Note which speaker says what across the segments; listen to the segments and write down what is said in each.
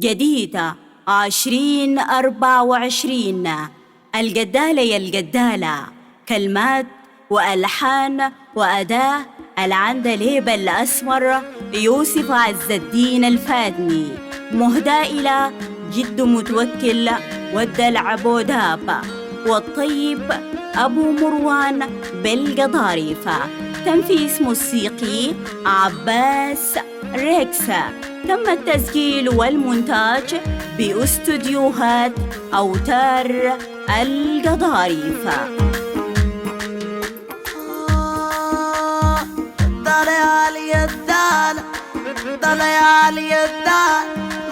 Speaker 1: جديدة 2024. الجدالة يا الجدالة، كلمات وألحان وأداء العندليب الأسمر يوسف عز الدين الفادني، مهدى إلى جد متوكل والدلع بوداب والطيب أبو مروان بالقضاريفة. تنفيذ موسيقي عباس ريكسا. تم التسجيل والمونتاج باستوديوهات أوتار القضاريفة.
Speaker 2: طلع علي الدال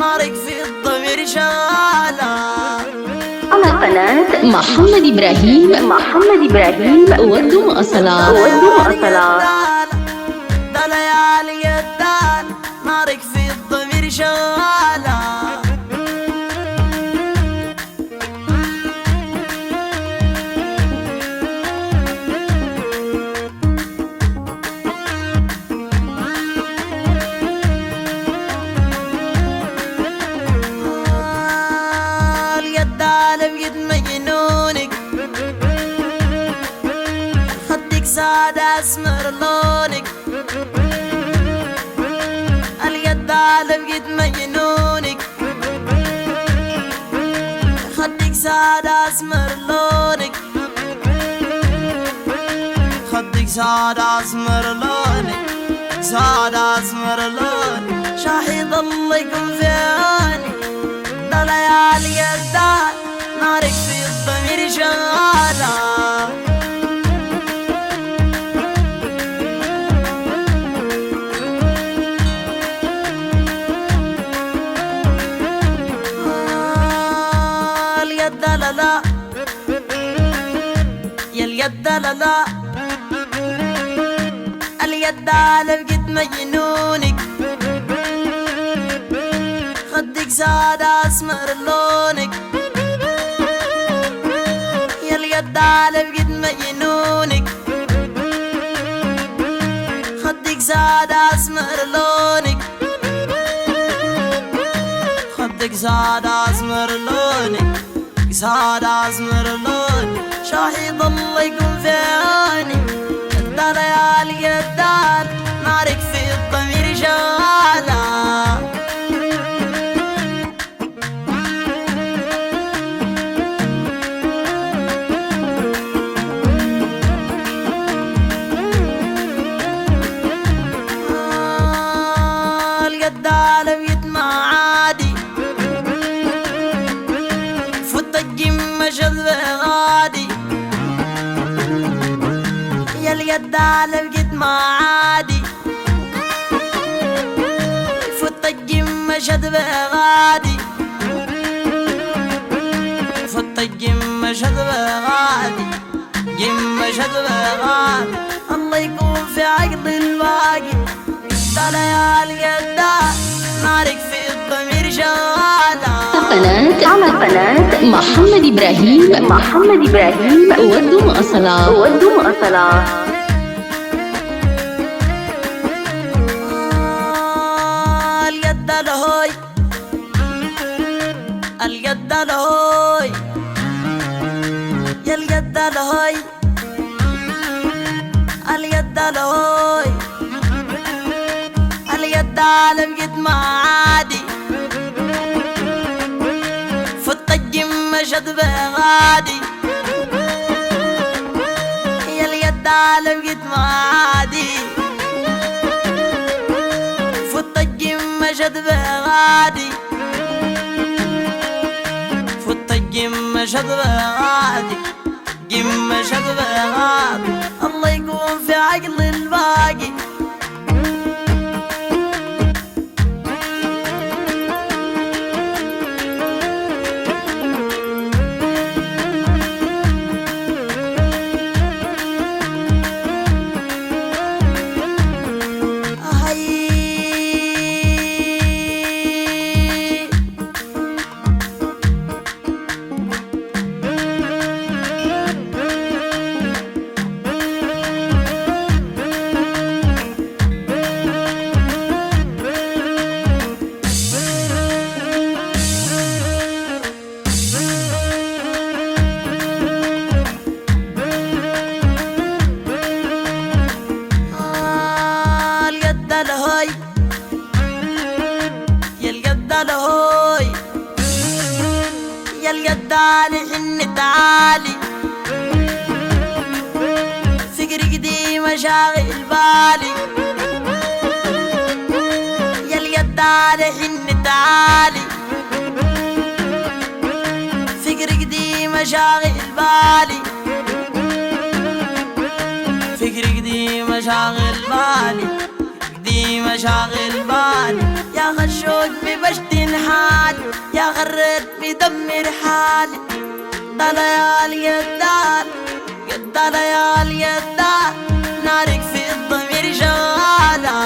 Speaker 2: نارك في الضمير شغالة
Speaker 3: على قناة محمد إبراهيم ودم أصلا
Speaker 2: طلع علي الدال نارك في الضمير شغالة ساد اسمر لونك اليد على بقيت مجنونك خدك ساد اسمر لونك خدك ساد اسمر لونك ساد اسمر لونك شاهد الله يكون في عيوني طلع علي الدار نارك في الضمير شغاله لا يا اليد لا اليد على بقيت مجنونك خدك ساد اسمر لونك يا اليد على بقيت مجنونك خدك ساد اسمر لونك خدك ساد اسمر لونك ساد اسمر لون شاهد الله يكون في عيوني الدار يا الدار نارك في الضمير شغاله القدالة بيتمع عادي مشذ غادي يا اليد على بقيت ما عادي فوت الجيم مشذ غادي فوت الجيم مشذ غادي جيم مشذ غادي الله يكون في عقل الباقي طلع يا اليد نارك في الضمير شغاله
Speaker 3: على قناة محمد إبراهيم ودم أصلا
Speaker 2: اليد لهوي اليد لهوي يا اليد لهوي اليد لهوي اليد على بقيت ما عادي فوت الجيم مشد غادي يا اليد على بقيت ما عادي فوت الجيم مشد غادي فوت الجيم مشد غادي جيم مشد غادي الله يكون في عقل الباقي القدالة هوي يا القدالة حن تعالي فكري قديمة شاغل بالي يا القدالة حن تعالي فكري قديمة شاغل بالي فكري قديمة شاغل بالي قديمة شاغل بالي يا خشوق ببشتين حالي يا غرت بدمر حالي قدالة يا القدال قدالة يا القدال نارك في الضمير شغالة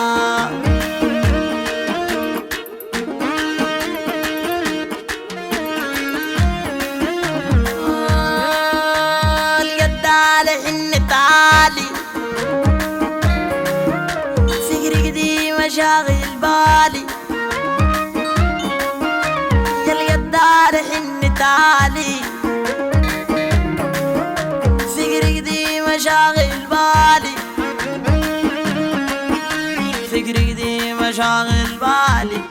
Speaker 2: القدالة حن تعالي فكري قديمة شاغل بالي يا القدالة حن تعالي فكري قديمة شاغل بالي فكري قديمة شاغل بالي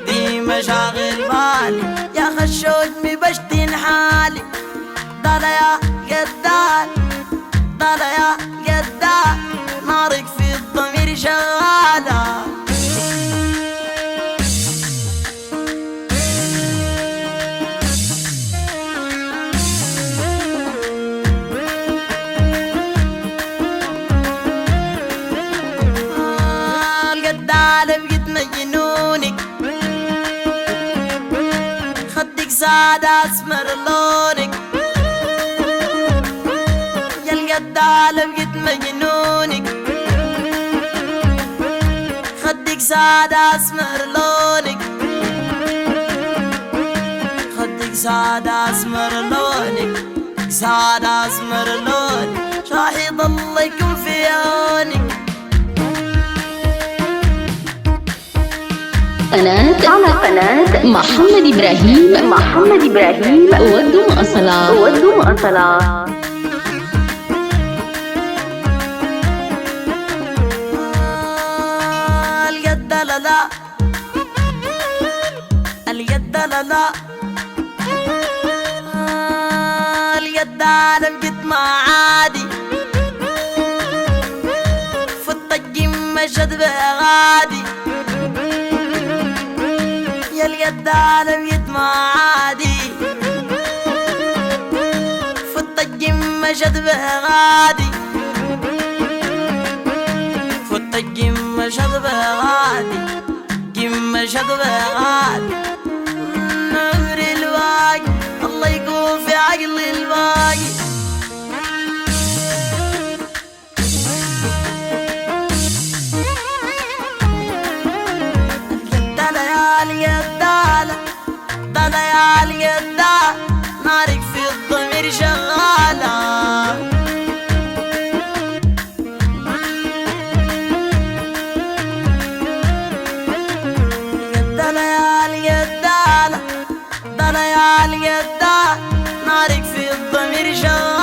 Speaker 2: قديمة شاغل بالي يا خشوش مبشتين حالي ضل يا قدال ضل يا قدال نارك في الضمير شغالة القدالة بقيت مجنونك خدك سادة اسمر لونك يا القدالة بقيت مجنونك خدك سادة اسمر لونك خدك سادة اسمر لونك سادة اسمر لونك راح يضل يكون في عونك
Speaker 3: قناة محمد إبراهيم ودوا مواصلات
Speaker 2: القدالة لا القدالة لا القدالة بقيت ما عادي فت الجيم مشهد بغادي يا القدالة بقيت ما عادي فت الجيم مشهد بغادي فت الجيم مشهد بغادي جيم مشهد بغادي نمر الواقي الله يكون في عقل الباقي القدالة يا القدالة ضل يا القدال نارك في الضمير شغالة القدالة يا القدالة ضل يا القدال نارك في الضمير شغالة